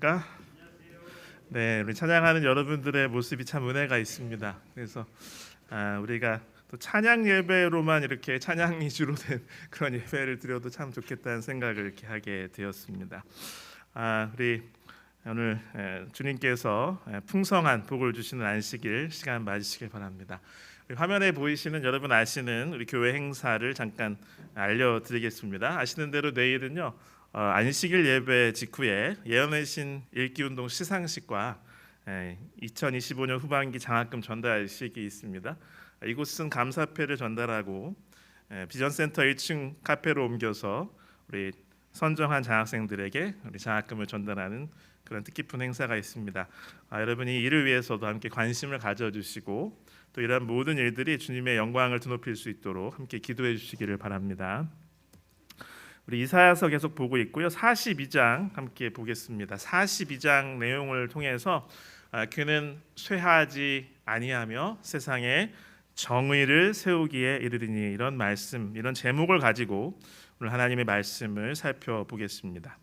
안녕하십니까? 네, 우리 찬양하는 여러분들의 모습이 참 은혜가 있습니다. 그래서 우리가 또 찬양 예배로만 이렇게 찬양 위주로 된 그런 예배를 드려도 참 좋겠다는 생각을 이렇게 하게 되었습니다. 우리 오늘 주님께서 풍성한 복을 주시는 안식일 시간 맞으시길 바랍니다. 화면에 보이시는 여러분 아시는 우리 교회 행사를 잠깐 알려드리겠습니다. 아시는 대로 내일은요 안식일 예배 직후에 예언의 신 읽기운동 시상식과 2025년 후반기 장학금 전달식이 있습니다. 이곳은 감사패를 전달하고 비전센터 1층 카페로 옮겨서 우리 선정한 장학생들에게 우리 장학금을 전달하는 그런 뜻깊은 행사가 있습니다. 여러분이 이를 위해서도 함께 관심을 가져주시고 또 이러한 모든 일들이 주님의 영광을 드높일 수 있도록 함께 기도해 주시기를 바랍니다. 우리 이사야서 계속 보고 있고요. 42장 함께 보겠습니다. 42장 내용을 통해서 그는 쇠하지 아니하며 세상에 정의를 세우기에 이르리니 이런 말씀, 이런 제목을 가지고 오늘 하나님의 말씀을 살펴보겠습니다.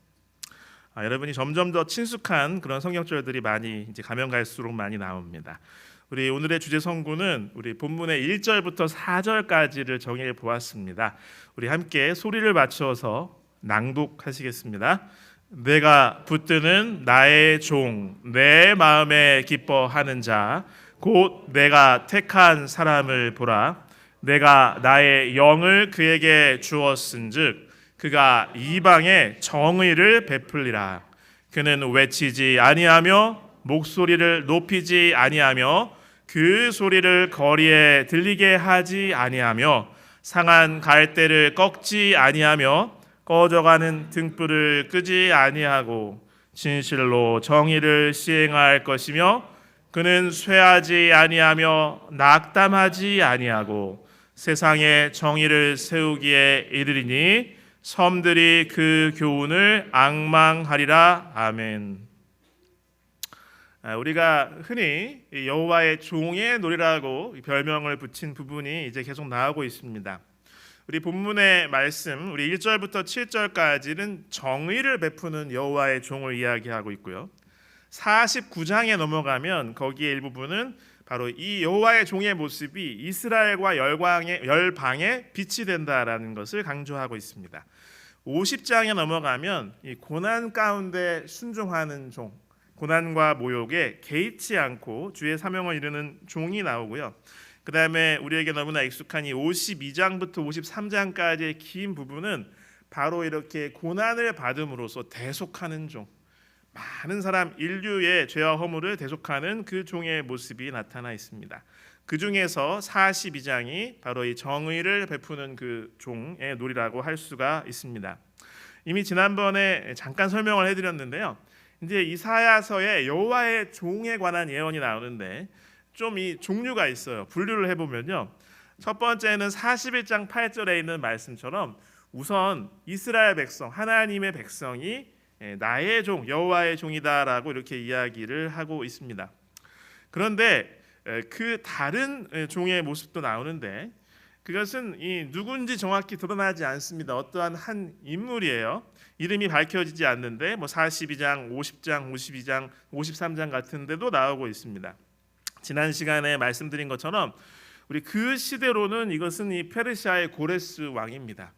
여러분이 점점 더 친숙한 그런 성경절들이 많이 이제 가면 갈수록 많이 나옵니다. 우리 오늘의 주제 성구는 우리 본문의 1절부터 4절까지를 정해 보았습니다. 우리 함께 소리를 맞춰서 낭독하시겠습니다. 내가 붙드는 나의 종, 내 마음에 기뻐하는 자, 곧 내가 택한 사람을 보라. 내가 나의 영을 그에게 주었은즉 그가 이방에 정의를 베풀리라. 그는 외치지 아니하며 목소리를 높이지 아니하며 그 소리를 거리에 들리게 하지 아니하며 상한 갈대를 꺾지 아니하며 꺼져가는 등불을 끄지 아니하고 진실로 정의를 시행할 것이며 그는 쇠하지 아니하며 낙담하지 아니하고 세상에 정의를 세우기에 이르리니 섬들이 그 교훈을 앙망하리라. 아멘. 우리가 흔히 여호와의 종의 노래라고 별명을 붙인 부분이 이제 계속 나오고 있습니다. 우리 본문의 말씀, 우리 1절부터 7절까지는 정의를 베푸는 여호와의 종을 이야기하고 있고요. 49장에 넘어가면 거기에 일부분은 바로 이 여호와의 종의 모습이 이스라엘과 열방의 빛이 된다라는 것을 강조하고 있습니다. 50장에 넘어가면 이 고난 가운데 순종하는 종, 고난과 모욕에 개의치 않고 주의 사명을 이루는 종이 나오고요. 그 다음에 우리에게 너무나 익숙한 이 52장부터 53장까지의 긴 부분은 바로 이렇게 고난을 받음으로써 대속하는 종, 많은 사람 인류의 죄와 허물을 대속하는 그 종의 모습이 나타나 있습니다. 그 중에서 42장이 바로 이 정의를 베푸는 그 종의 놀이라고 할 수가 있습니다. 이미 지난번에 잠깐 설명을 해드렸는데요. 이제 이사야서에 여호와의 종에 관한 예언이 나오는데 좀 이 종류가 있어요. 분류를 해보면요. 첫 번째는 41장 8절에 있는 말씀처럼 우선 이스라엘 백성, 하나님의 백성이 나의 종, 여호와의 종이다라고 이렇게 이야기를 하고 있습니다. 그런데 그 다른 종의 모습도 나오는데 그것은 이 누군지 정확히 드러나지 않습니다. 어떠한 한 인물이에요. 이름이 밝혀지지 않는데 42장, 50장, 52장, 53장 같은 데도 나오고 있습니다. 지난 시간에 말씀드린 것처럼 우리 그 시대로는 이것은 이 페르시아의 고레스 왕입니다.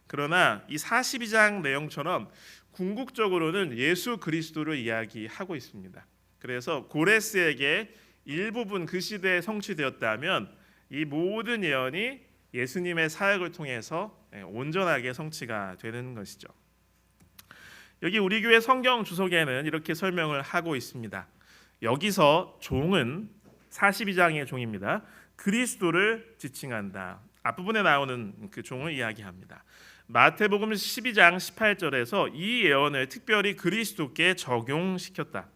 그러나 이 42장 내용처럼 궁극적으로는 예수 그리스도를 이야기하고 있습니다. 그래서 고레스에게 일부분 그 시대에 성취되었다면 이 모든 예언이 예수님의 사역을 통해서 온전하게 성취가 되는 것이죠. 여기 우리 교회 성경 주석에는 이렇게 설명을 하고 있습니다. 여기서 종은 42장의 종입니다. 그리스도를 지칭한다. 앞부분에 나오는 그 종을 이야기합니다. 마태복음 12장 18절에서 이 예언을 특별히 그리스도께 적용시켰다.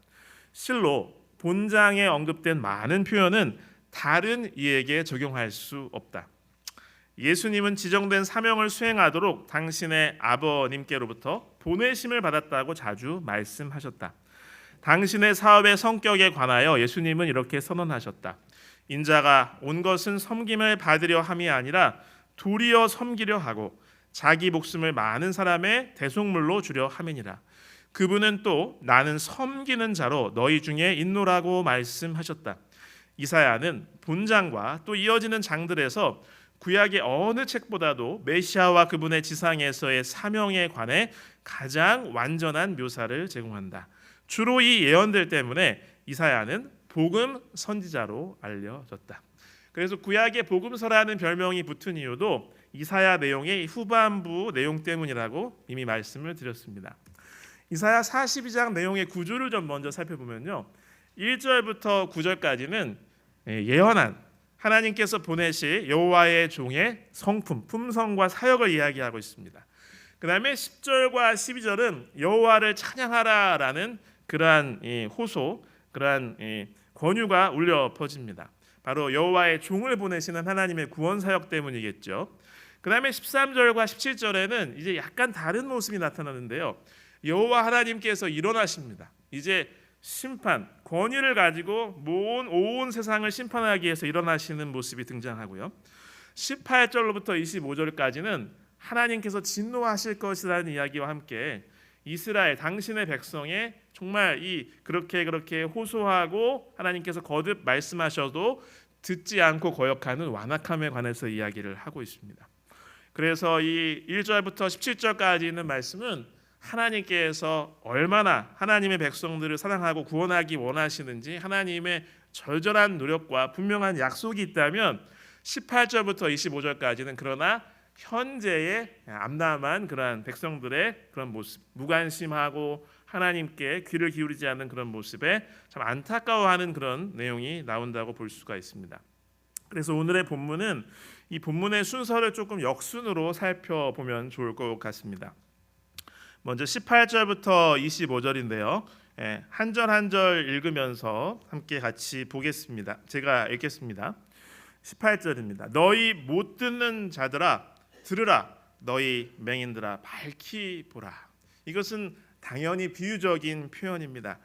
실로 본장에 언급된 많은 표현은 다른 이에게 적용할 수 없다. 예수님은 지정된 사명을 수행하도록 당신의 아버님께로부터 보내심을 받았다고 자주 말씀하셨다. 당신의 사업의 성격에 관하여 예수님은 이렇게 선언하셨다. 인자가 온 것은 섬김을 받으려 함이 아니라 도리어 섬기려 하고 자기 목숨을 많은 사람의 대속물로 주려 함이니라. 그분은 또 나는 섬기는 자로 너희 중에 있노라고 말씀하셨다. 이사야는 본장과 또 이어지는 장들에서 구약의 어느 책보다도 메시아와 그분의 지상에서의 사명에 관해 가장 완전한 묘사를 제공한다. 주로 이 예언들 때문에 이사야는 복음 선지자로 알려졌다. 그래서 구약의 복음서라는 별명이 붙은 이유도 이사야 내용의 후반부 내용 때문이라고 이미 말씀을 드렸습니다. 이사야 42장 내용의 구조를 좀 먼저 살펴보면요, 1절부터 9절까지는 예언한 하나님께서 보내실 여호와의 종의 성품, 품성과 사역을 이야기하고 있습니다. 그 다음에 10절과 12절은 여호와를 찬양하라라는 그러한 호소, 그러한 권유가 울려 퍼집니다. 바로 여호와의 종을 보내시는 하나님의 구원 사역 때문이겠죠. 그 다음에 13절과 17절에는 이제 약간 다른 모습이 나타나는데요, 여호와 하나님께서 일어나십니다. 이제 심판, 권위를 가지고 온 세상을 심판하기 위해서 일어나시는 모습이 등장하고요. 18절로부터 25절까지는 하나님께서 진노하실 것이라는 이야기와 함께 이스라엘, 당신의 백성의 정말 그렇게 호소하고 하나님께서 거듭 말씀하셔도 듣지 않고 거역하는 완악함에 관해서 이야기를 하고 있습니다. 그래서 이 1절부터 17절까지 있는 말씀은 하나님께서 얼마나 하나님의 백성들을 사랑하고 구원하기 원하시는지 하나님의 절절한 노력과 분명한 약속이 있다면, 18절부터 25절까지는 그러나 현재의 암담한 그러한 백성들의 그런 모습, 무관심하고 하나님께 귀를 기울이지 않는 그런 모습에 참 안타까워하는 그런 내용이 나온다고 볼 수가 있습니다. 그래서 오늘의 본문은 이 본문의 순서를 조금 역순으로 살펴보면 좋을 것 같습니다. 먼저 18절부터 25절인데요. 한 절 한 절 읽으면서 함께 같이 보겠습니다. 제가 읽겠습니다. 18절입니다. 너희 못 듣는 자들아 들으라, 너희 맹인들아 밝히 보라. 이것은 당연히 비유적인 표현입니다.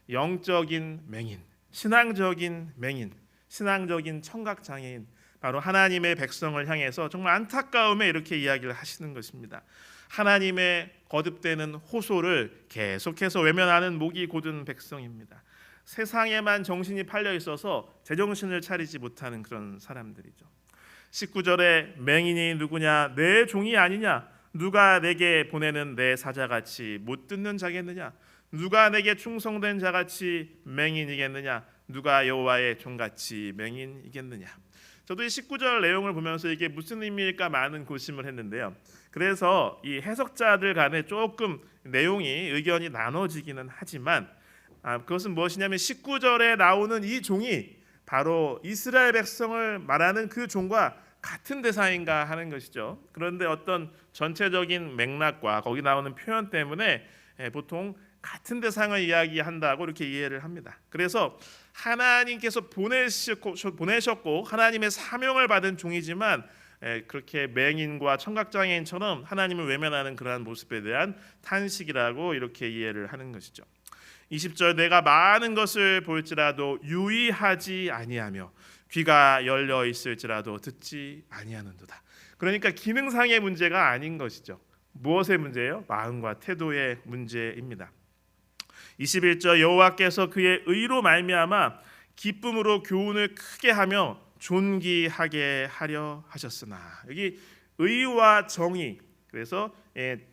영적인 맹인, 신앙적인 맹인, 신앙적인 청각장애인, 바로 하나님의 백성을 향해서 정말 안타까움에 이렇게 이야기를 하시는 것입니다. 하나님의 거듭되는 호소를 계속해서 외면하는 목이 곧은 백성입니다. 세상에만 정신이 팔려 있어서 제정신을 차리지 못하는 그런 사람들이죠. 19절에 맹인이 누구냐? 내 종이 아니냐? 누가 내게 보내는 내 사자같이 못 듣는 자겠느냐? 누가 내게 충성된 자같이 맹인이겠느냐? 누가 여호와의 종같이 맹인이겠느냐? 저도 이 19절 내용을 보면서 이게 무슨 의미일까 많은 고심을 했는데요. 그래서 이 해석자들 간에 조금 내용이 의견이 나눠지기는 하지만 그것은 무엇이냐면 19절에 나오는 이 종이 바로 이스라엘 백성을 말하는 그 종과 같은 대상인가 하는 것이죠. 그런데 어떤 전체적인 맥락과 거기 나오는 표현 때문에 보통 같은 대상을 이야기한다고 이렇게 이해를 합니다. 그래서 하나님께서 보내셨고 하나님의 사명을 받은 종이지만 그렇게 맹인과 청각장애인처럼 하나님을 외면하는 그러한 모습에 대한 탄식이라고 이렇게 이해를 하는 것이죠. 20절 내가 많은 것을 볼지라도 유의하지 아니하며 귀가 열려 있을지라도 듣지 아니하는도다. 그러니까 기능상의 문제가 아닌 것이죠. 무엇의 문제예요? 마음과 태도의 문제입니다. 21절 여호와께서 그의 의로 말미암아 기쁨으로 교훈을 크게 하며 존귀하게 하려 하셨으나, 여기 의와 정의, 그래서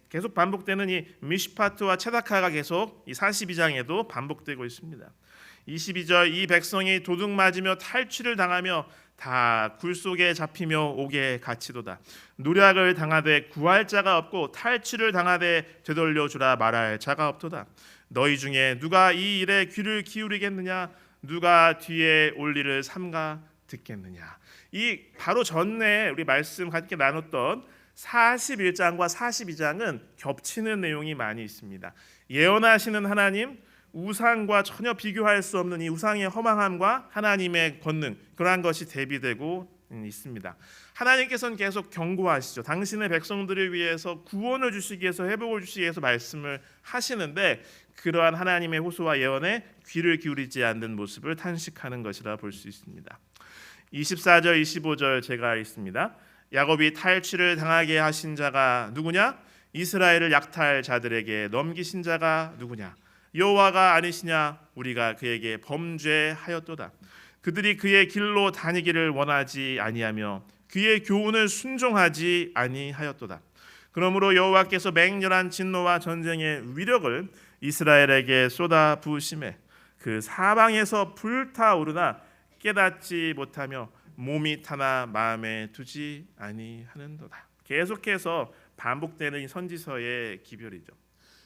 계속 반복되는 이 미시파트와 체다카가 계속 이 42장에도 반복되고 있습니다. 22절 이 백성이 도둑 맞으며 탈취를 당하며 다 굴 속에 잡히며 옥에 갇히도다. 노략을 당하되 구할 자가 없고 탈취를 당하되 되돌려 주라 말할 자가 없도다. 너희 중에 누가 이 일에 귀를 기울이겠느냐? 누가 뒤에 올 일을 삼가 듣겠느냐? 이 바로 전에 우리 말씀 함께 나눴던 41장과 42장은 겹치는 내용이 많이 있습니다. 예언하시는 하나님, 우상과 전혀 비교할 수 없는 이 우상의 허망함과 하나님의 권능, 그러한 것이 대비되고 있습니다. 하나님께서는 계속 경고하시죠. 당신의 백성들을 위해서 구원을 주시기 위해서, 회복을 주시기 위해서 말씀을 하시는데 그러한 하나님의 호소와 예언에 귀를 기울이지 않는 모습을 탄식하는 것이라 볼 수 있습니다. 24절 25절 제가 읽습니다. 야곱이 탈취를 당하게 하신 자가 누구냐? 이스라엘을 약탈 자들에게 넘기신 자가 누구냐? 여호와가 아니시냐? 우리가 그에게 범죄하였도다. 그들이 그의 길로 다니기를 원하지 아니하며 그의 교훈을 순종하지 아니하였도다. 그러므로 여호와께서 맹렬한 진노와 전쟁의 위력을 이스라엘에게 쏟아 부으심에 그 사방에서 불타오르나 깨닫지 못하며 몸이 타나 마음에 두지 아니하는도다. 계속해서 반복되는 이 선지서의 기별이죠.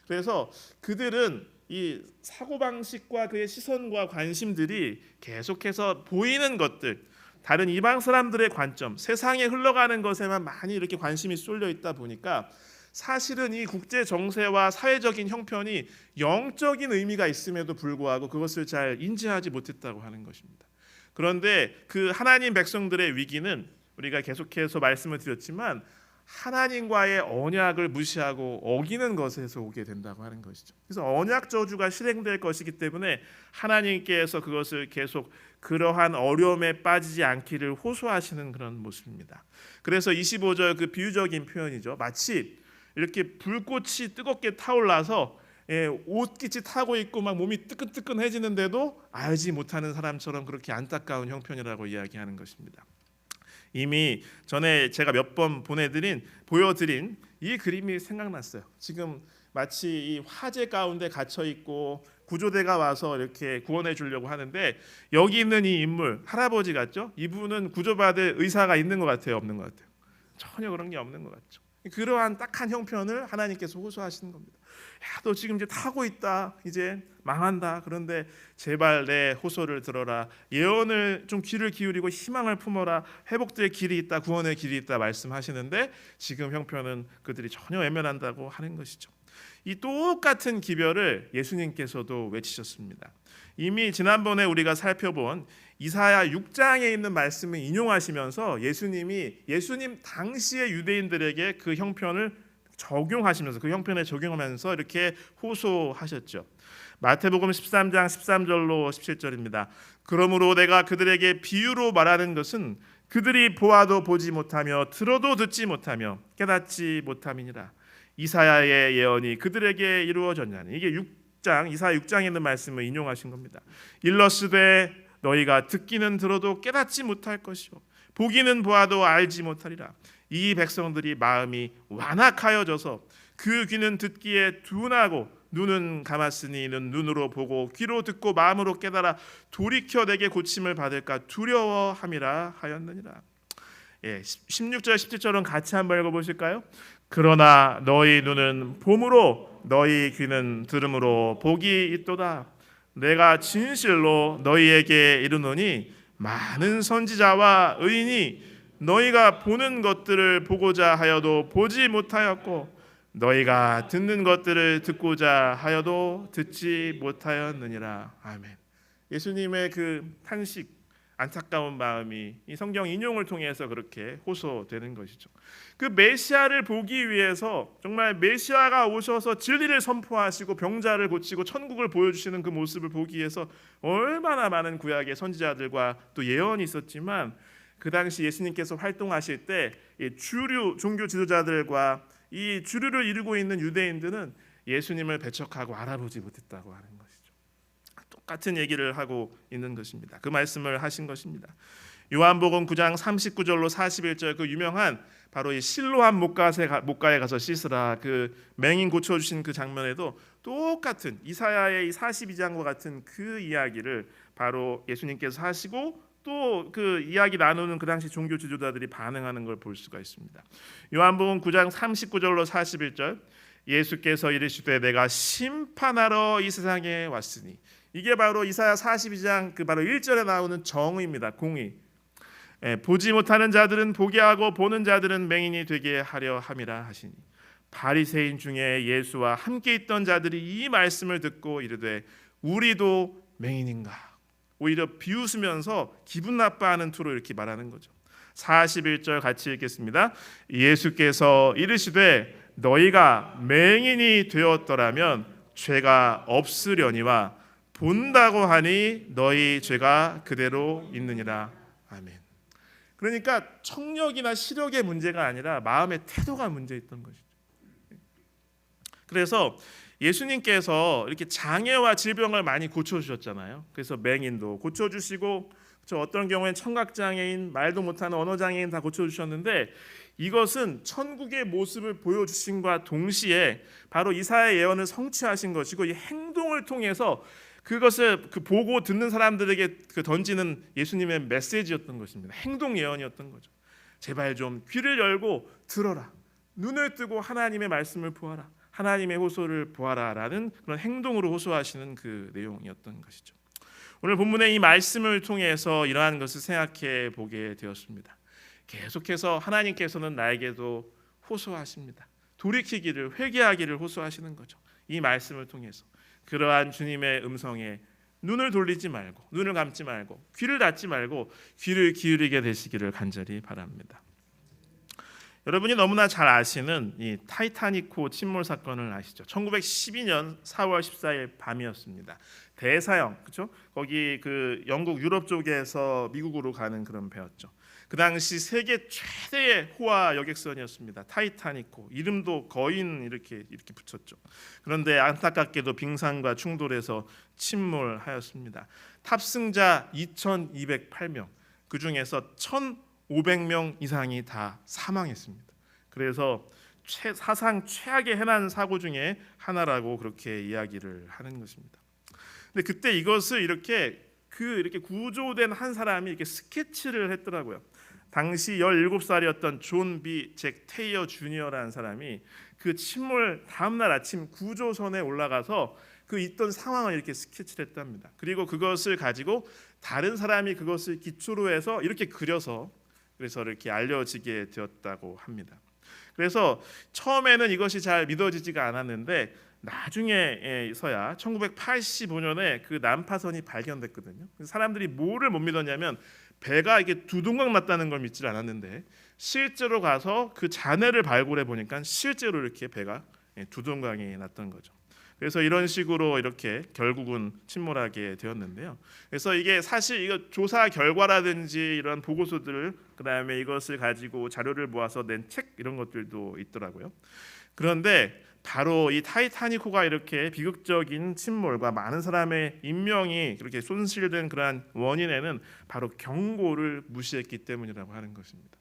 그래서 그들은 이 사고방식과 그의 시선과 관심들이 계속해서 보이는 것들, 다른 이방 사람들의 관점, 세상에 흘러가는 것에만 많이 이렇게 관심이 쏠려 있다 보니까 사실은 이 국제 정세와 사회적인 형편이 영적인 의미가 있음에도 불구하고 그것을 잘 인지하지 못했다고 하는 것입니다. 그런데 그 하나님 백성들의 위기는 우리가 계속해서 말씀을 드렸지만 하나님과의 언약을 무시하고 어기는 것에서 오게 된다고 하는 것이죠. 그래서 언약 저주가 실행될 것이기 때문에 하나님께서 그것을 계속 그러한 어려움에 빠지지 않기를 호소하시는 그런 모습입니다. 그래서 25절 그 비유적인 표현이죠. 마치 이렇게 불꽃이 뜨겁게 타올라서 옷깃이 타고 있고 막 몸이 뜨끈뜨끈해지는데도 알지 못하는 사람처럼 그렇게 안타까운 형편이라고 이야기하는 것입니다. 이미 전에 제가 몇 번 보여드린 이 그림이 생각났어요. 지금 마치 이 화재 가운데 갇혀 있고 구조대가 와서 이렇게 구원해 주려고 하는데 여기 있는 이 인물 할아버지 같죠? 이분은 구조받을 의사가 있는 것 같아요, 없는 것 같아요? 전혀 그런 게 없는 것 같죠. 그러한 딱한 형편을 하나님께서 호소하시는 겁니다. 야, 너 지금 이제 타고 있다. 이제 망한다. 그런데 제발 내 호소를 들어라. 예언을 좀 귀를 기울이고 희망을 품어라. 회복될 길이 있다. 구원의 길이 있다 말씀하시는데 지금 형편은 그들이 전혀 외면한다고 하는 것이죠. 이 똑같은 기별을 예수님께서도 외치셨습니다. 이미 지난번에 우리가 살펴본 이사야 6장에 있는 말씀을 인용하시면서 예수님 당시의 유대인들에게 그 형편을 적용하시면서 그 형편에 적용하면서 이렇게 호소하셨죠. 마태복음 13장 13절로 17절입니다. 그러므로 내가 그들에게 비유로 말하는 것은 그들이 보아도 보지 못하며 들어도 듣지 못하며 깨닫지 못함이니라. 이사야의 예언이 그들에게 이루어졌냐니. 이게 이사야 6장에 있는 말씀을 인용하신 겁니다. 일러스되 너희가 듣기는 들어도 깨닫지 못할 것이요 보기는 보아도 알지 못하리라. 이 백성들이 마음이 완악하여져서 그 귀는 듣기에 둔하고 눈은 감았으니 이는 눈으로 보고 귀로 듣고 마음으로 깨달아 돌이켜 내게 고침을 받을까 두려워함이라 하였느니라. 16절 17절은 같이 한번 읽어보실까요? 그러나 너희 눈은 봄으로 너희 귀는 들음으로 복이 있도다. 내가 진실로 너희에게 이르노니 많은 선지자와 의인이 너희가 보는 것들을 보고자 하여도 보지 못하였고 너희가 듣는 것들을 듣고자 하여도 듣지 못하였느니라. 아멘. 예수님의 그 탄식, 안타까운 마음이 이 성경 인용을 통해서 그렇게 호소되는 것이죠. 그 메시아를 보기 위해서 정말 메시아가 오셔서 진리를 선포하시고 병자를 고치고 천국을 보여주시는 그 모습을 보기 위해서 얼마나 많은 구약의 선지자들과 또 예언이 있었지만 그 당시 예수님께서 활동하실 때 주류 종교 지도자들과 이 주류를 이루고 있는 유대인들은 예수님을 배척하고 알아보지 못했다고 하는 것이죠. 똑같은 얘기를 하고 있는 것입니다. 그 말씀을 하신 것입니다. 요한복음 9장 39절로 41절 그 유명한 바로 이 실로암 목가에 가서 씻으라 그 맹인 고쳐주신 그 장면에도 똑같은 이사야의 42장과 같은 그 이야기를 바로 예수님께서 하시고 또 그 이야기 나누는 그 당시 종교 지도자들이 반응하는 걸 볼 수가 있습니다. 요한복음 9장 39절로 41절 예수께서 이르시되 내가 심판하러 이 세상에 왔으니 이게 바로 이사야 42장 그 바로 1절에 나오는 정의입니다. 공의. 보지 못하는 자들은 보게 하고 보는 자들은 맹인이 되게 하려 함이라 하시니 바리새인 중에 예수와 함께 있던 자들이 이 말씀을 듣고 이르되 우리도 맹인인가? 오히려 비웃으면서 기분 나빠하는 투로 이렇게 말하는 거죠. 41절 같이 읽겠습니다. 예수께서 이르시되 너희가 맹인이 되었더라면 죄가 없으려니와 본다고 하니 너희 죄가 그대로 있느니라. 아멘. 그러니까 청력이나 시력의 문제가 아니라 마음의 태도가 문제 있던 것이죠. 그래서 예수님께서 이렇게 장애와 질병을 많이 고쳐주셨잖아요. 그래서 맹인도 고쳐주시고 저 어떤 경우엔 청각장애인, 말도 못하는 언어장애인 다 고쳐주셨는데 이것은 천국의 모습을 보여주신과 동시에 바로 이사야의 예언을 성취하신 것이고 이 행동을 통해서 그것을 보고 듣는 사람들에게 던지는 예수님의 메시지였던 것입니다. 행동 예언이었던 거죠. 제발 좀 귀를 열고 들어라. 눈을 뜨고 하나님의 말씀을 보아라. 하나님의 호소를 보아라라는 그런 행동으로 호소하시는 그 내용이었던 것이죠. 오늘 본문의 이 말씀을 통해서 이러한 것을 생각해 보게 되었습니다. 계속해서 하나님께서는 나에게도 호소하십니다. 돌이키기를, 회개하기를 호소하시는 거죠. 이 말씀을 통해서 그러한 주님의 음성에 눈을 돌리지 말고, 눈을 감지 말고, 귀를 닫지 말고 귀를 기울이게 되시기를 간절히 바랍니다. 여러분이 너무나 잘 아시는 이 타이타닉호 침몰 사건을 아시죠? 1912년 4월 14일 밤이었습니다. 대사형, 그렇죠? 거기 그 영국 유럽 쪽에서 미국으로 가는 그런 배였죠. 그 당시 세계 최대의 호화 여객선이었습니다. 타이타닉호. 이름도 거인 이렇게 붙였죠. 그런데 안타깝게도 빙산과 충돌해서 침몰하였습니다. 탑승자 2,208명. 그 중에서 1,500명 이상이 다 사망했습니다. 그래서 사상 최악의 해난 사고 중에 하나라고 그렇게 이야기를 하는 것입니다. 근데 그때 이것을 이렇게 구조된 한 사람이 이렇게 스케치를 했더라고요. 당시 17살이었던 존 B 잭 테이어 주니어라는 사람이 그 침몰 다음 날 아침 구조선에 올라가서 그 있던 상황을 이렇게 스케치를 했답니다. 그리고 그것을 가지고 다른 사람이 그것을 기초로 해서 이렇게 그려서 그래서 이렇게 알려지게 되었다고 합니다. 그래서 처음에는 이것이 잘 믿어지지가 않았는데 나중에서야 1985년에 그 난파선이 발견됐거든요. 사람들이 뭐를 못 믿었냐면 배가 이게 두동강 났다는 걸 믿지 않았는데 실제로 가서 그 잔해를 발굴해 보니까 실제로 이렇게 배가 두동강이 났던 거죠. 그래서 이런 식으로 이렇게 결국은 침몰하게 되었는데요. 그래서 이게 사실 이거 조사 결과라든지 이런 보고서들 그다음에 이것을 가지고 자료를 모아서 낸 책 이런 것들도 있더라고요. 그런데 바로 이 타이타닉호가 이렇게 비극적인 침몰과 많은 사람의 인명이 그렇게 손실된 그러한 원인에는 바로 경고를 무시했기 때문이라고 하는 것입니다.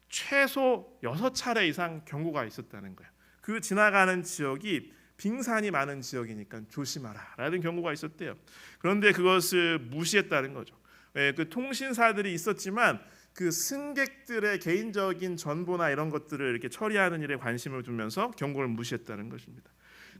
최소 6차례 이상 경고가 있었다는 거예요. 그 지나가는 지역이 빙산이 많은 지역이니까 조심하라라는 경고가 있었대요. 그런데 그것을 무시했다는 거죠. 그 통신사들이 있었지만 그 승객들의 개인적인 정보나 이런 것들을 이렇게 처리하는 일에 관심을 두면서 경고를 무시했다는 것입니다.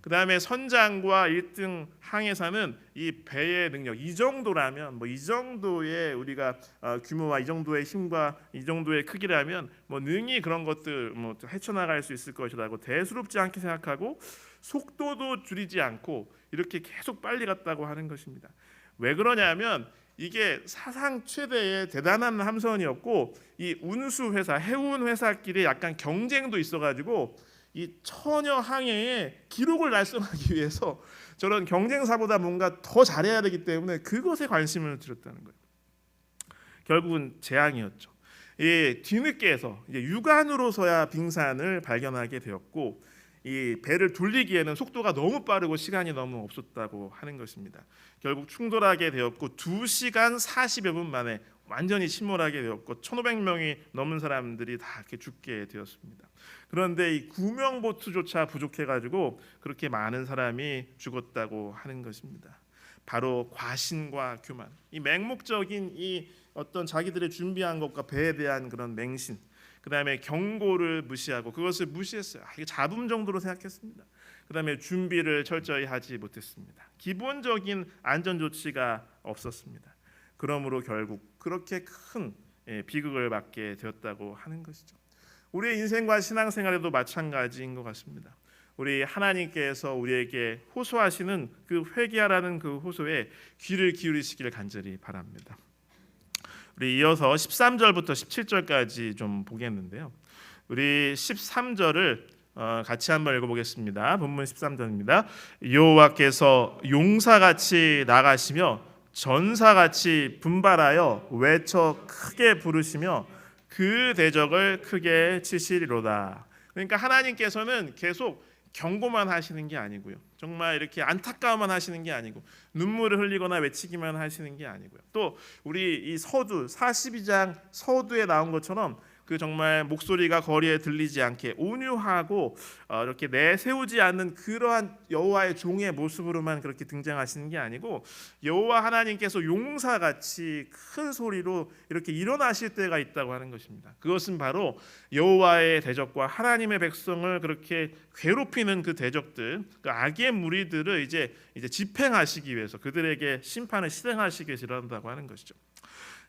그 다음에 선장과 1등 항해사는 이 배의 능력 이 정도라면 이 정도의 우리가 규모와 이 정도의 힘과 이 정도의 크기라면 능히 그런 것들 헤쳐나갈 수 있을 것이라고 대수롭지 않게 생각하고 속도도 줄이지 않고 이렇게 계속 빨리 갔다고 하는 것입니다. 왜 그러냐면 이게 사상 최대의 대단한 함선이었고 이 운수 회사, 해운 회사끼리 약간 경쟁도 있어가지고 이 처녀 항해의 기록을 달성하기 위해서 저런 경쟁사보다 뭔가 더 잘해야 되기 때문에 그것에 관심을 들였다는 거예요. 결국은 재앙이었죠. 이 뒤늦게서 이제 육안으로서야 빙산을 발견하게 되었고 이 배를 돌리기에는 속도가 너무 빠르고 시간이 너무 없었다고 하는 것입니다. 결국 충돌하게 되었고 2시간 40여 분 만에 완전히 침몰하게 되었고 1,500명이 넘은 사람들이 다 이렇게 죽게 되었습니다. 그런데 이 구명보트조차 부족해가지고 그렇게 많은 사람이 죽었다고 하는 것입니다. 바로 과신과 교만, 이 맹목적인 이 어떤 자기들의 준비한 것과 배에 대한 그런 맹신, 그 다음에 경고를 무시하고 그것을 무시했어요. 이게 잡음 정도로 생각했습니다. 그 다음에 준비를 철저히 하지 못했습니다. 기본적인 안전 조치가 없었습니다. 그러므로 결국 그렇게 큰 비극을 맞게 되었다고 하는 것이죠. 우리의 인생과 신앙생활에도 마찬가지인 것 같습니다. 우리 하나님께서 우리에게 호소하시는 그 회개하라는 그 호소에 귀를 기울이시기를 간절히 바랍니다. 우리 이어서 13절부터 17절까지 좀 보겠는데요. 우리 13절을 같이 한번 읽어보겠습니다. 본문 13절입니다. 여호와께서 용사같이 나가시며 전사같이 분발하여 외쳐 크게 부르시며 그 대적을 크게 치시리로다. 그러니까 하나님께서는 계속 경고만 하시는 게 아니고요. 정말 이렇게 안타까워만 하시는 게 아니고 눈물을 흘리거나 외치기만 하시는 게 아니고요. 또 우리 이 서두 42장 서두에 나온 것처럼 그 정말 목소리가 거리에 들리지 않게 온유하고 이렇게 내세우지 않는 그러한 여호와의 종의 모습으로만 그렇게 등장하시는 게 아니고 여호와 하나님께서 용사같이 큰 소리로 이렇게 일어나실 때가 있다고 하는 것입니다. 그것은 바로 여호와의 대적과 하나님의 백성을 그렇게 괴롭히는 그 대적들, 그 악의 무리들을 이제 집행하시기 위해서 그들에게 심판을 실행하시기 위해서 일어난다고 하는 것이죠.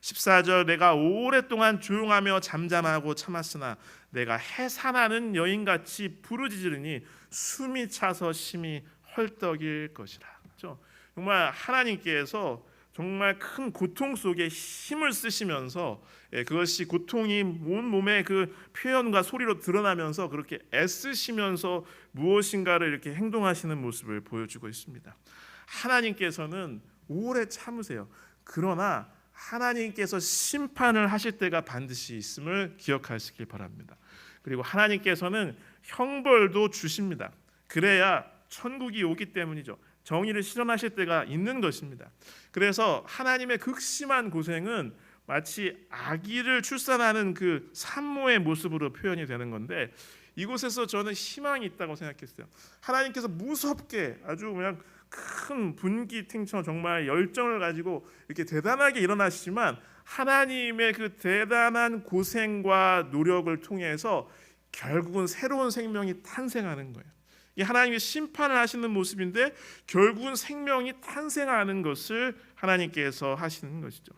14절 내가 오랫동안 조용하며 잠잠하고 참았으나 내가 해산하는 여인같이 부르짖으니 숨이 차서 심히 헐떡일 것이라. 그렇죠? 정말 하나님께서 정말 큰 고통 속에 힘을 쓰시면서 그것이 고통이 온 몸의 그 표현과 소리로 드러나면서 그렇게 애쓰시면서 무엇인가를 이렇게 행동하시는 모습을 보여주고 있습니다. 하나님께서는 오래 참으세요. 그러나 하나님께서 심판을 하실 때가 반드시 있음을 기억하시길 바랍니다. 그리고 하나님께서는 형벌도 주십니다. 그래야 천국이 오기 때문이죠. 정의를 실현하실 때가 있는 것입니다. 그래서 하나님의 극심한 고생은 마치 아기를 출산하는 그 산모의 모습으로 표현이 되는 건데 이곳에서 저는 희망이 있다고 생각했어요. 하나님께서 무섭게 아주 그냥 큰 분기탱처럼 정말 열정을 가지고 이렇게 대단하게 일어나시지만 하나님의 그 대단한 고생과 노력을 통해서 결국은 새로운 생명이 탄생하는 거예요. 이 하나님의 심판을 하시는 모습인데 결국은 생명이 탄생하는 것을 하나님께서 하시는 것이죠.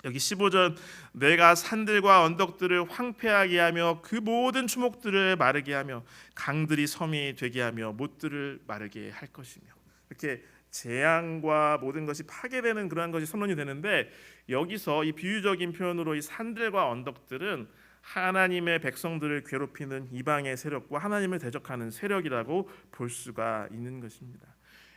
여기 15절 내가 산들과 언덕들을 황폐하게 하며 그 모든 추목들을 마르게 하며 강들이 섬이 되게 하며 못들을 마르게 할 것이며 이렇게 재앙과 모든 것이 파괴되는 그러한 것이 선언이 되는데 여기서 이 비유적인 표현으로 이 산들과 언덕들은 하나님의 백성들을 괴롭히는 이방의 세력과 하나님을 대적하는 세력이라고 볼 수가 있는 것입니다.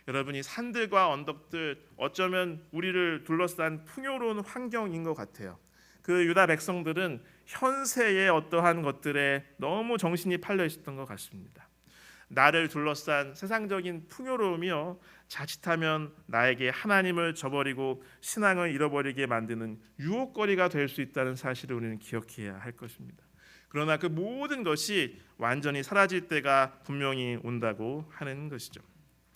여러분이 산들과 언덕들 어쩌면 우리를 둘러싼 풍요로운 환경인 것 같아요. 그 유다 백성들은 현세의 어떠한 것들에 너무 정신이 팔려 있었던 것 같습니다. 나를 둘러싼 세상적인 풍요로움이요 자칫하면 나에게 하나님을 저버리고 신앙을 잃어버리게 만드는 유혹거리가 될 수 있다는 사실을 우리는 기억해야 할 것입니다. 그러나 그 모든 것이 완전히 사라질 때가 분명히 온다고 하는 것이죠.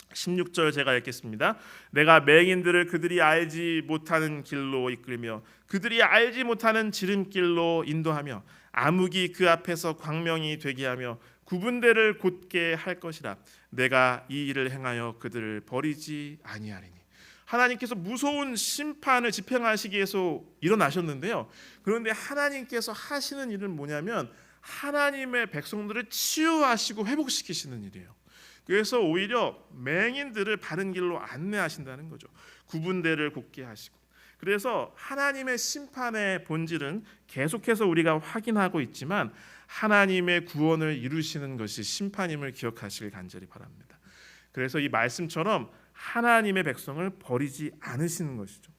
16절 제가 읽겠습니다. 내가 맹인들을 그들이 알지 못하는 길로 이끌며 그들이 알지 못하는 지름길로 인도하며 암흑이 그 앞에서 광명이 되게 하며 구분대를 곧게 할 것이라. 내가 이 일을 행하여 그들을 버리지 아니하리니. 하나님께서 무서운 심판을 집행하시기 위해서 일어나셨는데요. 그런데 하나님께서 하시는 일은 뭐냐면 하나님의 백성들을 치유하시고 회복시키시는 일이에요. 그래서 오히려 맹인들을 바른 길로 안내하신다는 거죠. 구분대를 곧게 하시고. 그래서 하나님의 심판의 본질은 계속해서 우리가 확인하고 있지만 하나님의 구원을 이루시는 것이 심판임을 기억하시길 간절히 바랍니다. 그래서 이 말씀처럼 하나님의 백성을 버리지 않으시는 것이죠.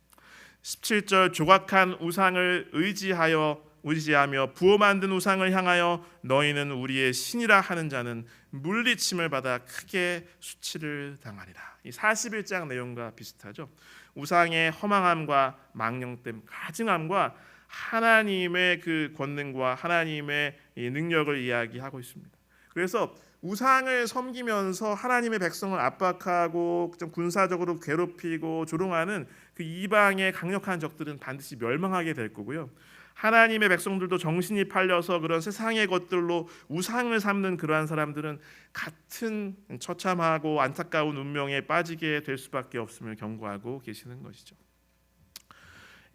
17절 조각한 우상을 의지하며 부어 만든 우상을 향하여 너희는 우리의 신이라 하는 자는 물리침을 받아 크게 수치를 당하리라. 이 41장 내용과 비슷하죠. 우상의 허망함과 망령됨, 가증함과 하나님의 그 권능과 하나님의 이 능력을 이야기하고 있습니다. 그래서 우상을 섬기면서 하나님의 백성을 압박하고 좀 군사적으로 괴롭히고 조롱하는 그 이방의 강력한 적들은 반드시 멸망하게 될 거고요. 하나님의 백성들도 정신이 팔려서 그런 세상의 것들로 우상을 삼는 그러한 사람들은 같은 처참하고 안타까운 운명에 빠지게 될 수밖에 없음을 경고하고 계시는 것이죠.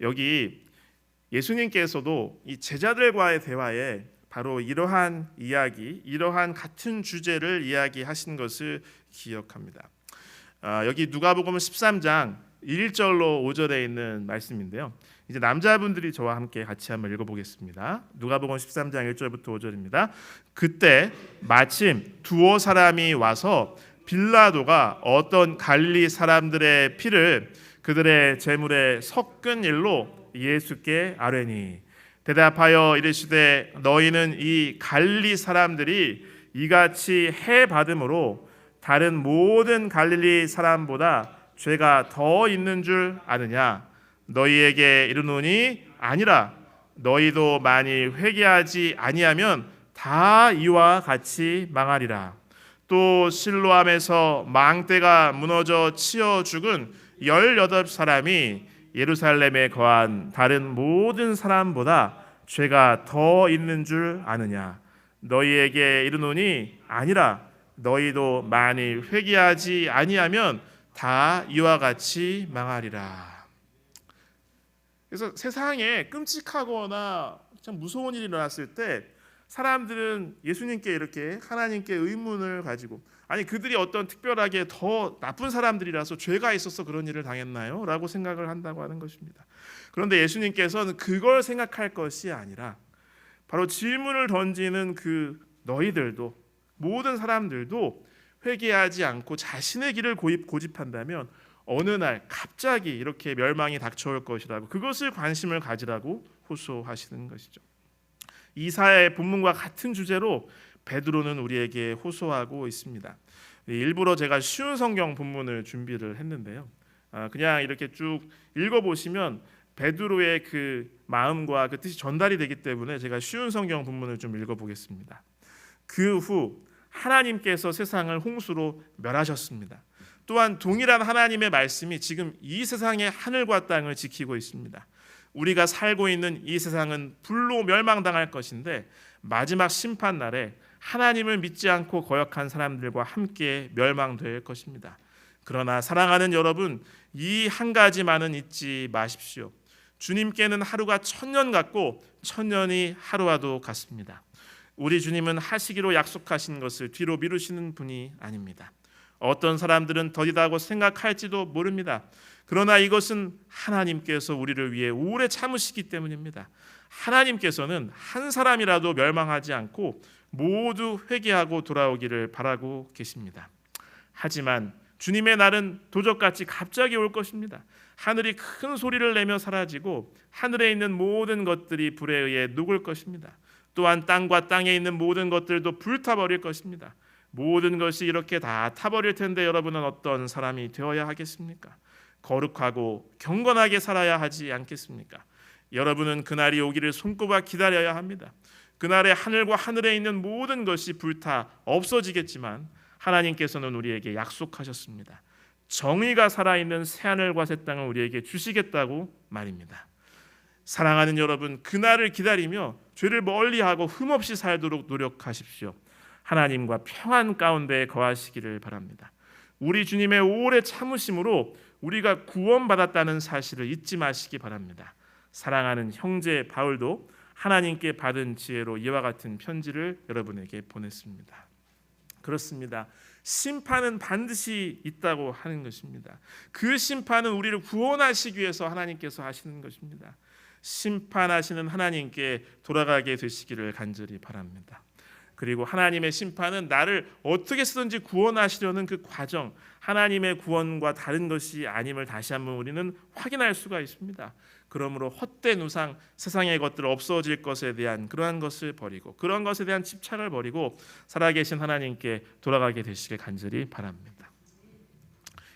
여기 예수님께서도 이 제자들과의 대화에 바로 이러한 이야기, 이러한 같은 주제를 이야기하신 것을 기억합니다. 여기 누가복음 13장 1절로 5절에 있는 말씀인데요. 이제 남자분들이 저와 함께 같이 한번 읽어보겠습니다. 누가복음 13장 1절부터 5절입니다. 그때 마침 두어 사람이 와서 빌라도가 어떤 갈릴리 사람들의 피를 그들의 제물에 섞은 일로 예수께 아뢰니 대답하여 이르시되 너희는 이 갈릴리 사람들이 이같이 해 받음으로 다른 모든 갈릴리 사람보다 죄가 더 있는 줄 아느냐? 너희에게 이르노니 아니라. 너희도 만일 회개하지 아니하면 다 이와 같이 망하리라. 또 실로암에서 망대가 무너져 치어 죽은 18사람이 예루살렘에 거한 다른 모든 사람보다 죄가 더 있는 줄 아느냐? 너희에게 이르노니 아니라. 너희도 만일 회개하지 아니하면 다 이와 같이 망하리라. 그래서 세상에 끔찍하거나 참 무서운 일이 일어났을 때 사람들은 예수님께 이렇게 하나님께 의문을 가지고, 아니 그들이 어떤 특별하게 더 나쁜 사람들이라서 죄가 있어서 그런 일을 당했나요? 라고 생각을 한다고 하는 것입니다. 그런데 예수님께서는 그걸 생각할 것이 아니라 바로 질문을 던지는 그 너희들도, 모든 사람들도 회개하지 않고 자신의 길을 고집한다면 어느 날 갑자기 이렇게 멸망이 닥쳐올 것이라고, 그것을 관심을 가지라고 호소하시는 것이죠. 이사야의 본문과 같은 주제로 베드로는 우리에게 호소하고 있습니다. 일부러 제가 쉬운 성경 본문을 준비를 했는데요. 그냥 이렇게 쭉 읽어보시면 베드로의 그 마음과 그 뜻이 전달이 되기 때문에 제가 쉬운 성경 본문을 좀 읽어보겠습니다. 그 후 하나님께서 세상을 홍수로 멸하셨습니다. 또한 동일한 하나님의 말씀이 지금 이 세상의 하늘과 땅을 지키고 있습니다. 우리가 살고 있는 이 세상은 불로 멸망당할 것인데 마지막 심판 날에 하나님을 믿지 않고 거역한 사람들과 함께 멸망될 것입니다. 그러나 사랑하는 여러분, 이 한 가지만은 잊지 마십시오. 주님께는 하루가 1000년 같고 1000년이 하루와도 같습니다. 우리 주님은 하시기로 약속하신 것을 뒤로 미루시는 분이 아닙니다. 어떤 사람들은 더디다고 생각할지도 모릅니다. 그러나 이것은 하나님께서 우리를 위해 오래 참으시기 때문입니다. 하나님께서는 한 사람이라도 멸망하지 않고 모두 회개하고 돌아오기를 바라고 계십니다. 하지만 주님의 날은 도적같이 갑자기 올 것입니다. 하늘이 큰 소리를 내며 사라지고 하늘에 있는 모든 것들이 불에 의해 녹을 것입니다. 또한 땅과 땅에 있는 모든 것들도 불타버릴 것입니다. 모든 것이 이렇게 다 타버릴 텐데 여러분은 어떤 사람이 되어야 하겠습니까? 거룩하고 경건하게 살아야 하지 않겠습니까? 여러분은 그날이 오기를 손꼽아 기다려야 합니다. 그날에 하늘과 하늘에 있는 모든 것이 불타 없어지겠지만 하나님께서는 우리에게 약속하셨습니다. 정의가 살아있는 새하늘과 새 땅을 우리에게 주시겠다고 말입니다. 사랑하는 여러분, 그날을 기다리며 죄를 멀리하고 흠없이 살도록 노력하십시오. 하나님과 평안 가운데 거하시기를 바랍니다. 우리 주님의 오래 참으심으로 우리가 구원받았다는 사실을 잊지 마시기 바랍니다. 사랑하는 형제 바울도 하나님께 받은 지혜로 이와 같은 편지를 여러분에게 보냈습니다. 그렇습니다. 심판은 반드시 있다고 하는 것입니다. 그 심판은 우리를 구원하시기 위해서 하나님께서 하시는 것입니다. 심판하시는 하나님께 돌아가게 되시기를 간절히 바랍니다. 그리고 하나님의 심판은 나를 어떻게 쓰든지 구원하시려는 그 과정, 하나님의 구원과 다른 것이 아님을 다시 한번 우리는 확인할 수가 있습니다. 그러므로 헛된 우상, 세상의 것들 없어질 것에 대한 그러한 것을 버리고, 그런 것에 대한 집착을 버리고 살아계신 하나님께 돌아가게 되시길 간절히 바랍니다.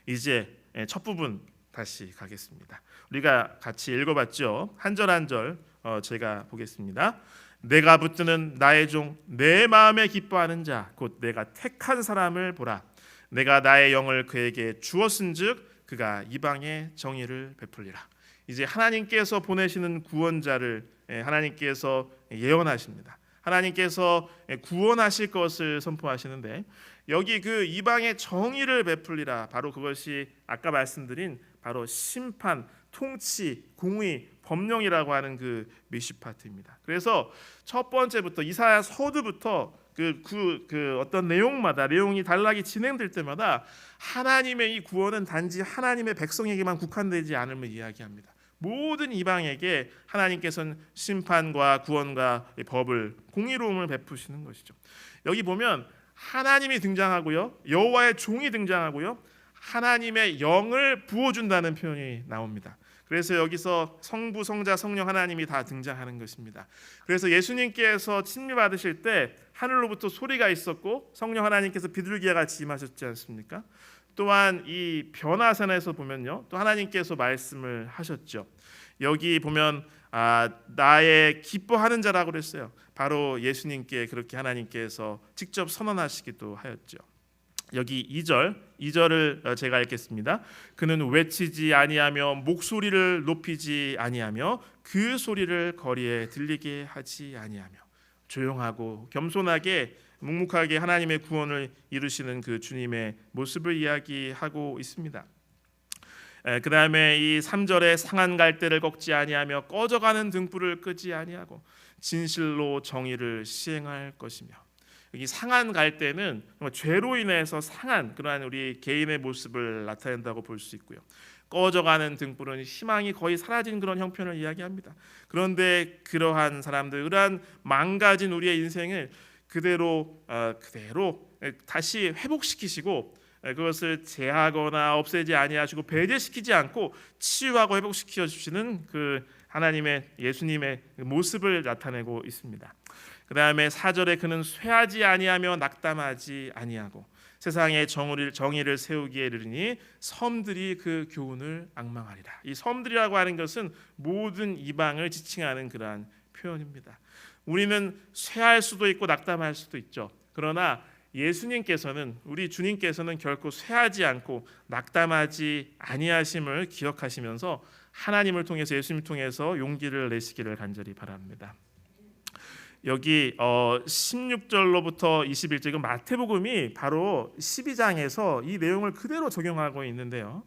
이제 첫 부분 다시 가겠습니다. 우리가 같이 읽어봤죠. 한 절 한 절 제가 보겠습니다. 내가 붙드는 나의 종, 내 마음에 기뻐하는 자, 곧 내가 택한 사람을 보라. 내가 나의 영을 그에게 주었은즉 그가 이방의 정의를 베풀리라. 이제 하나님께서 보내시는 구원자를 하나님께서 예언하십니다. 하나님께서 구원하실 것을 선포하시는데, 여기 그 이방의 정의를 베풀리라, 바로 그것이 아까 말씀드린 바로 심판, 통치, 공의, 법령이라고 하는 그 미시파트입니다. 그래서 첫 번째부터 이사야 서두부터 그 어떤 내용이 단락이 진행될 때마다 하나님의 이 구원은 단지 하나님의 백성에게만 국한되지 않음을 이야기합니다. 모든 이방에게 하나님께서는 심판과 구원과 법을, 공의로움을 베푸시는 것이죠. 여기 보면 하나님이 등장하고요, 여호와의 종이 등장하고요, 하나님의 영을 부어준다는 표현이 나옵니다. 그래서 여기서 성부, 성자, 성령 하나님이 다 등장하는 것입니다. 그래서 예수님께서 침례 받으실 때 하늘로부터 소리가 있었고 성령 하나님께서 비둘기와 같이 임하셨지 않습니까? 또한 이 변화산에서 보면요, 또 하나님께서 말씀을 하셨죠. 여기 보면 나의 기뻐하는 자라고 그랬어요. 바로 예수님께 그렇게 하나님께서 직접 선언하시기도 하였죠. 여기 2절을 제가 읽겠습니다. 그는 외치지 아니하며 목소리를 높이지 아니하며 그 소리를 거리에 들리게 하지 아니하며, 조용하고 겸손하게 묵묵하게 하나님의 구원을 이루시는 그 주님의 모습을 이야기하고 있습니다. 그 다음에 이 3절에 상한 갈대를 꺾지 아니하며 꺼져가는 등불을 끄지 아니하고 진실로 정의를 시행할 것이며, 여기 상한 갈대는 죄로 인해서 상한 그러한 우리 개인의 모습을 나타낸다고 볼 수 있고요. 꺼져가는 등불은 희망이 거의 사라진 그런 형편을 이야기합니다. 그런데 그러한 사람들, 그러한 망가진 우리의 인생을 그대로 다시 회복시키시고 그것을 제하거나 없애지 아니하시고 배제시키지 않고 치유하고 회복시켜 주시는 그 하나님의 예수님의 모습을 나타내고 있습니다. 그 다음에 4절에 그는 쇠하지 아니하며 낙담하지 아니하고 세상에 정의를 세우기에 이르니 섬들이 그 교훈을 앙망하리라. 이 섬들이라고 하는 것은 모든 이방을 지칭하는 그러한 표현입니다. 우리는 쇠할 수도 있고 낙담할 수도 있죠. 그러나 예수님께서는, 우리 주님께서는 결코 쇠하지 않고 낙담하지 아니하심을 기억하시면서 하나님을 통해서, 예수님을 통해서 용기를 내시기를 간절히 바랍니다. 여기 16절로부터 21절, 마태복음이 바로 12장에서 이 내용을 그대로 적용하고 있는데요.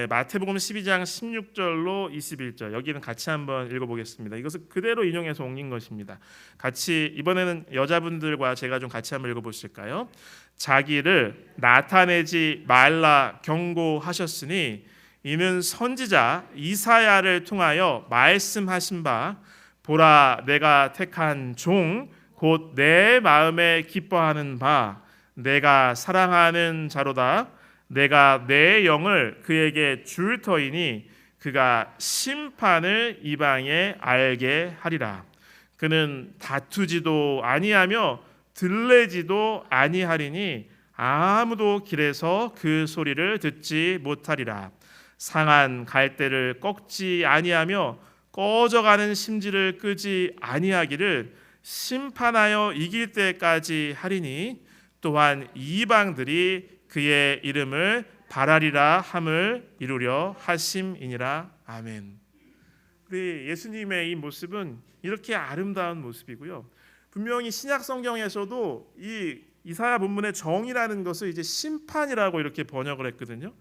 마태복음 12장 16절로 21절, 여기는 같이 한번 읽어보겠습니다. 이것을 그대로 인용해서 옮긴 것입니다. 같이 이번에는 여자분들과 제가 좀 같이 한번 읽어보실까요? 자기를 나타내지 말라 경고하셨으니 이는 선지자 이사야를 통하여 말씀하신 바, 보라 내가 택한 종 곧 내 마음에 기뻐하는 바 내가 사랑하는 자로다. 내가 내 영을 그에게 줄 터이니 그가 심판을 이방에 알게 하리라. 그는 다투지도 아니하며 들레지도 아니하리니 아무도 길에서 그 소리를 듣지 못하리라. 상한 갈대를 꺾지 아니하며 꺼져가는 심지를 끄지 아니하기를 심판하여 이길 때까지 하리니 또한 이방들이 그의 이름을 바라리라 함을 이루려 하심이니라. 아멘. 우리 예수님의 이 모습은 이렇게 아름다운 모습이고요. 분명히 신약 성경에서도 이 이사야 본문의 정의라는 것을 이제 심판이라고 이렇게 번역을 했거든요.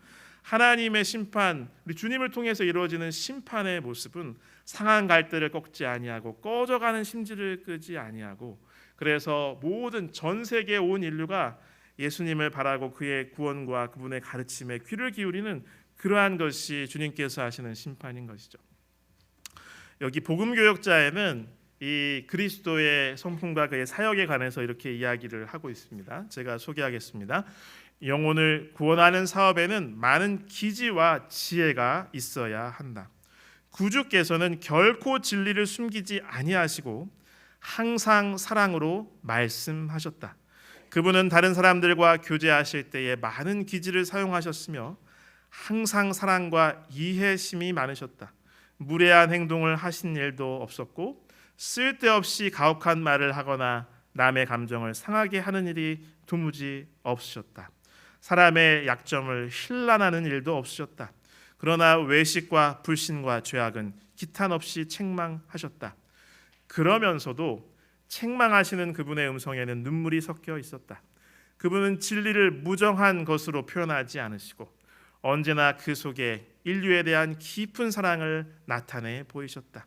하나님의 심판, 우리 주님을 통해서 이루어지는 심판의 모습은 상한 갈대를 꺾지 아니하고 꺼져가는 심지를 끄지 아니하고, 그래서 모든 전 세계 온 인류가 예수님을 바라고 그의 구원과 그분의 가르침에 귀를 기울이는 그러한 것이 주님께서 하시는 심판인 것이죠. 여기 복음교역자에는 이 그리스도의 성품과 그의 사역에 관해서 이렇게 이야기를 하고 있습니다. 제가 소개하겠습니다. 영혼을 구원하는 사업에는 많은 기지와 지혜가 있어야 한다. 구주께서는 결코 진리를 숨기지 아니하시고 항상 사랑으로 말씀하셨다. 그분은 다른 사람들과 교제하실 때에 많은 기지를 사용하셨으며 항상 사랑과 이해심이 많으셨다. 무례한 행동을 하신 일도 없었고 쓸데없이 가혹한 말을 하거나 남의 감정을 상하게 하는 일이 도무지 없으셨다. 사람의 약점을 힐난하는 일도 없으셨다. 그러나 외식과 불신과 죄악은 기탄 없이 책망하셨다. 그러면서도 책망하시는 그분의 음성에는 눈물이 섞여 있었다. 그분은 진리를 무정한 것으로 표현하지 않으시고 언제나 그 속에 인류에 대한 깊은 사랑을 나타내 보이셨다.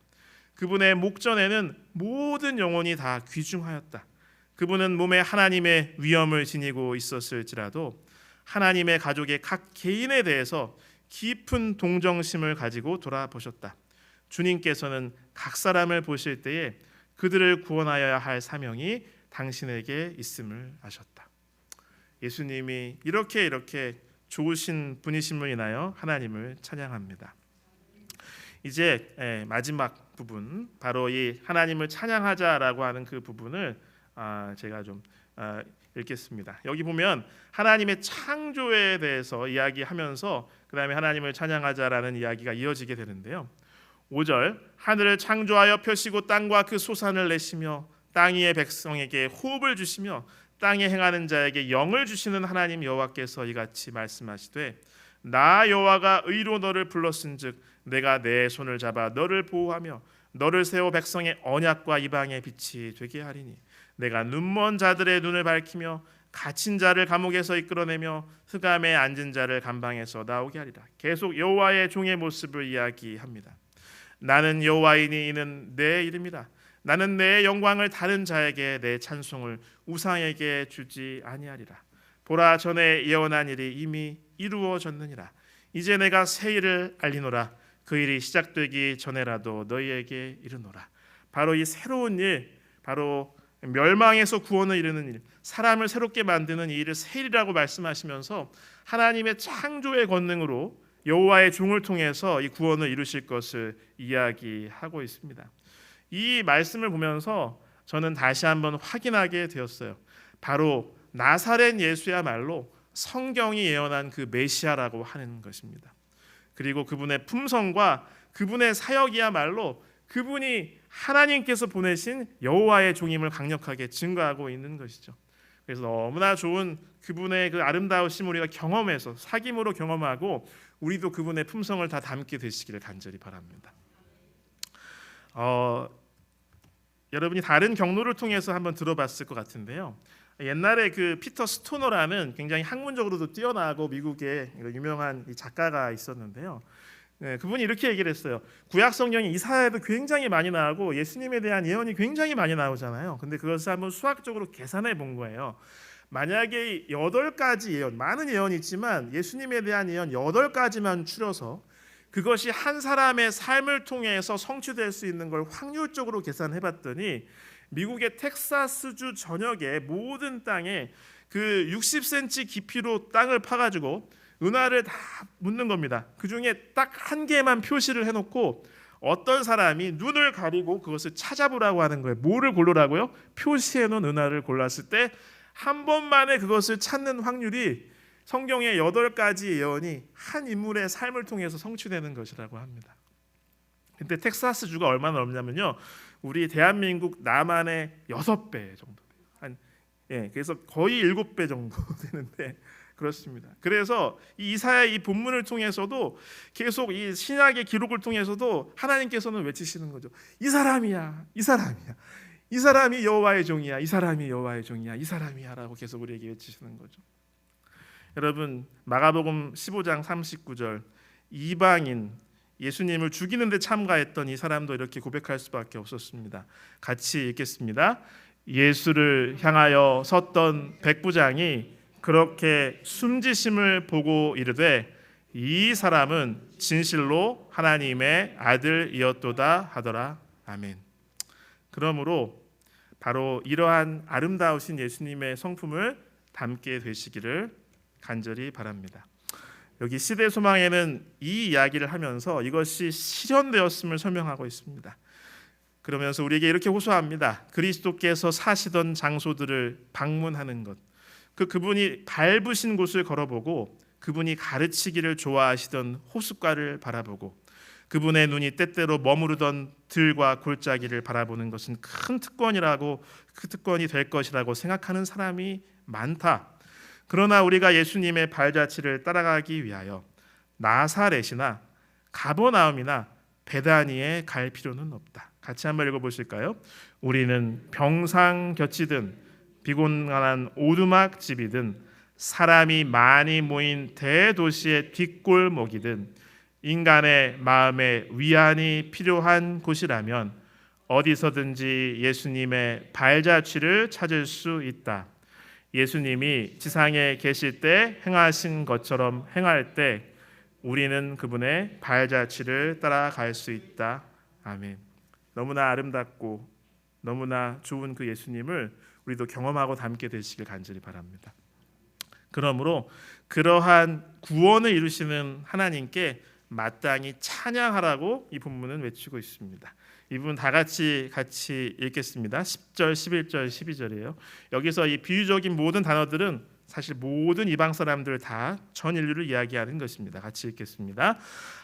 그분의 목전에는 모든 영혼이 다 귀중하였다. 그분은 몸에 하나님의 위엄을 지니고 있었을지라도 하나님의 가족의 각 개인에 대해서 깊은 동정심을 가지고 돌아보셨다. 주님께서는 각 사람을 보실 때에 그들을 구원하여야 할 사명이 당신에게 있음을 아셨다. 예수님이 이렇게 좋으신 분이심을 인하여 하나님을 찬양합니다. 이제 마지막 부분, 바로 이 하나님을 찬양하자라고 하는 그 부분을 제가 좀 읽겠습니다. 여기 보면 하나님의 창조에 대해서 이야기하면서 그 다음에 하나님을 찬양하자라는 이야기가 이어지게 되는데요. 5절, 하늘을 창조하여 펴시고 땅과 그 소산을 내시며 땅 위의 백성에게 호흡을 주시며 땅에 행하는 자에게 영을 주시는 하나님 여호와께서 이같이 말씀하시되 나 여호와가 의로 너를 불렀은즉 내가 내 손을 잡아 너를 보호하며 너를 세워 백성의 언약과 이방의 빛이 되게 하리니 내가 눈먼 자들의 눈을 밝히며 갇힌 자를 감옥에서 이끌어내며 흑암에 앉은 자를 감방에서 나오게 하리라. 계속 여호와의 종의 모습을 이야기합니다. 나는 여호와이니 이는 내 이름이라. 나는 내 영광을 다른 자에게 내 찬송을 우상에게 주지 아니하리라. 보라, 전에 예언한 일이 이미 이루어졌느니라. 이제 내가 새 일을 알리노라. 그 일이 시작되기 전에라도 너희에게 이르노라. 바로 이 새로운 일, 바로 멸망에서 구원을 이루는 일, 사람을 새롭게 만드는 이 일을 새 일이라고 말씀하시면서 하나님의 창조의 권능으로 여호와의 종을 통해서 이 구원을 이루실 것을 이야기하고 있습니다. 이 말씀을 보면서 저는 다시 한번 확인하게 되었어요. 바로 나사렛 예수야말로 성경이 예언한 그 메시아라고 하는 것입니다. 그리고 그분의 품성과 그분의 사역이야말로 그분이 하나님께서 보내신 여호와의 종임을 강력하게 증거하고 있는 것이죠. 그래서 너무나 좋은 그분의 그 아름다우심을 우리가 경험해서 사귐으로 경험하고 우리도 그분의 품성을 다 담게 되시기를 간절히 바랍니다. 여러분이 다른 경로를 통해서 한번 들어봤을 것 같은데요. 옛날에 그 피터 스토너라는 굉장히 학문적으로도 뛰어나고 미국의 유명한 작가가 있었는데요. 그분이 이렇게 얘기를 했어요. 구약 성경이 이사야에도 굉장히 많이 나오고 예수님에 대한 예언이 굉장히 많이 나오잖아요. 근데 그것을 한번 수학적으로 계산해 본 거예요. 만약에 8가지 예언, 많은 예언이 있지만 예수님에 대한 예언 8가지만 추려서 그것이 한 사람의 삶을 통해서 성취될 수 있는 걸 확률적으로 계산해 봤더니 미국의 텍사스주 전역의 모든 땅에 그 60cm 깊이로 땅을 파가지고 은하를 다 묻는 겁니다. 그 중에 딱 한 개만 표시를 해놓고 어떤 사람이 눈을 가리고 그것을 찾아보라고 하는 거예요. 뭐를 고르라고요? 표시해놓은 은하를 골랐을 때 한 번만에 그것을 찾는 확률이 성경의 8가지 예언이 한 인물의 삶을 통해서 성취되는 것이라고 합니다. 근데 텍사스주가 얼마나 넓냐면요, 우리 대한민국 남한의 6배 정도 돼요. 그래서 거의 7배 정도 되는데 그렇습니다. 그래서 이 이사야의 이 본문을 통해서도 계속 이 신약의 기록을 통해서도 하나님께서는 외치시는 거죠. 이 사람이야, 이 사람이야, 이 사람이 여호와의 종이야, 이 사람이 여호와의 종이야, 이 사람이야라고 계속 우리에게 외치시는 거죠. 여러분, 마가복음 15장 39절, 이방인 예수님을 죽이는 데 참가했던 이 사람도 이렇게 고백할 수밖에 없었습니다. 같이 읽겠습니다. 예수를 향하여 섰던 백부장이 그렇게 숨지심을 보고 이르되 이 사람은 진실로 하나님의 아들이었도다 하더라. 아멘. 그러므로 바로 이러한 아름다우신 예수님의 성품을 담게 되시기를 간절히 바랍니다. 여기 시대 소망에는 이 이야기를 하면서 이것이 실현되었음을 설명하고 있습니다. 그러면서 우리에게 이렇게 호소합니다. 그리스도께서 사시던 장소들을 방문하는 것, 그분이 밟으신 곳을 걸어보고 그분이 가르치기를 좋아하시던 호숫가를 바라보고 그분의 눈이 때때로 머무르던 들과 골짜기를 바라보는 것은 큰 특권이라고, 그 특권이 될 것이라고 생각하는 사람이 많다. 그러나 우리가 예수님의 발자취를 따라가기 위하여 나사렛이나 가버나움이나 베다니에 갈 필요는 없다. 같이 한번 읽어보실까요? 우리는 병상곁이든 비곤한 오두막집이든 사람이 많이 모인 대도시의 뒷골목이든 인간의 마음에 위안이 필요한 곳이라면 어디서든지 예수님의 발자취를 찾을 수 있다. 예수님이 지상에 계실 때 행하신 것처럼 행할 때 우리는 그분의 발자취를 따라갈 수 있다. 아멘. 너무나 아름답고 너무나 좋은 그 예수님을 우리도 경험하고 닮게 되시길 간절히 바랍니다. 그러므로 그러한 구원을 이루시는 하나님께 마땅히 찬양하라고 이 본문은 외치고 있습니다. 이 부분 다 같이 읽겠습니다. 10절, 11절, 12절이에요. 여기서 이 비유적인 모든 단어들은 사실 모든 이방 사람들 다 전 인류를 이야기하는 것입니다. 같이 읽겠습니다.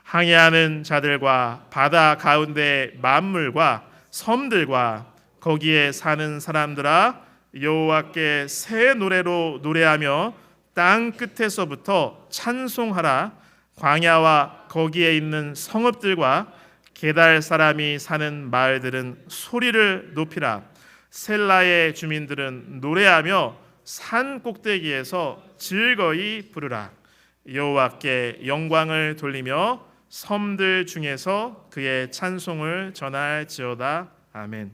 항해하는 자들과 바다 가운데 만물과 섬들과 거기에 사는 사람들아, 여호와께 새 노래로 노래하며 땅 끝에서부터 찬송하라. 광야와 거기에 있는 성읍들과 게달 사람이 사는 마을들은 소리를 높이라. 셀라의 주민들은 노래하며 산 꼭대기에서 즐거이 부르라. 여호와께 영광을 돌리며 섬들 중에서 그의 찬송을 전할지어다. 아멘.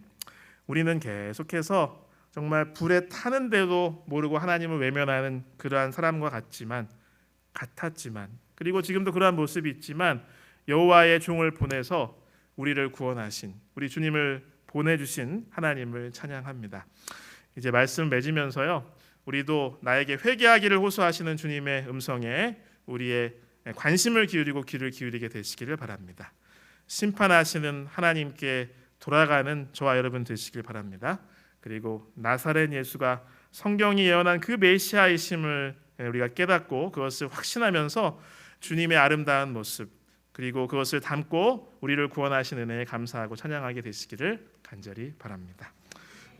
우리는 계속해서 정말 불에 타는데도 모르고 하나님을 외면하는 그러한 사람과 같았지만 그리고 지금도 그러한 모습이 있지만 여호와의 종을 보내서 우리를 구원하신 우리 주님을 보내주신 하나님을 찬양합니다. 이제 말씀 맺으면서요, 우리도 나에게 회개하기를 호소하시는 주님의 음성에 우리의 관심을 기울이고 귀를 기울이게 되시기를 바랍니다. 심판하시는 하나님께 돌아가는 저와 여러분 되시길 바랍니다. 그리고 나사렛 예수가 성경이 예언한 그 메시아이심을 우리가 깨닫고 그것을 확신하면서 주님의 아름다운 모습 그리고 그것을 담고 우리를 구원하신 은혜에 감사하고 찬양하게 되시기를 간절히 바랍니다.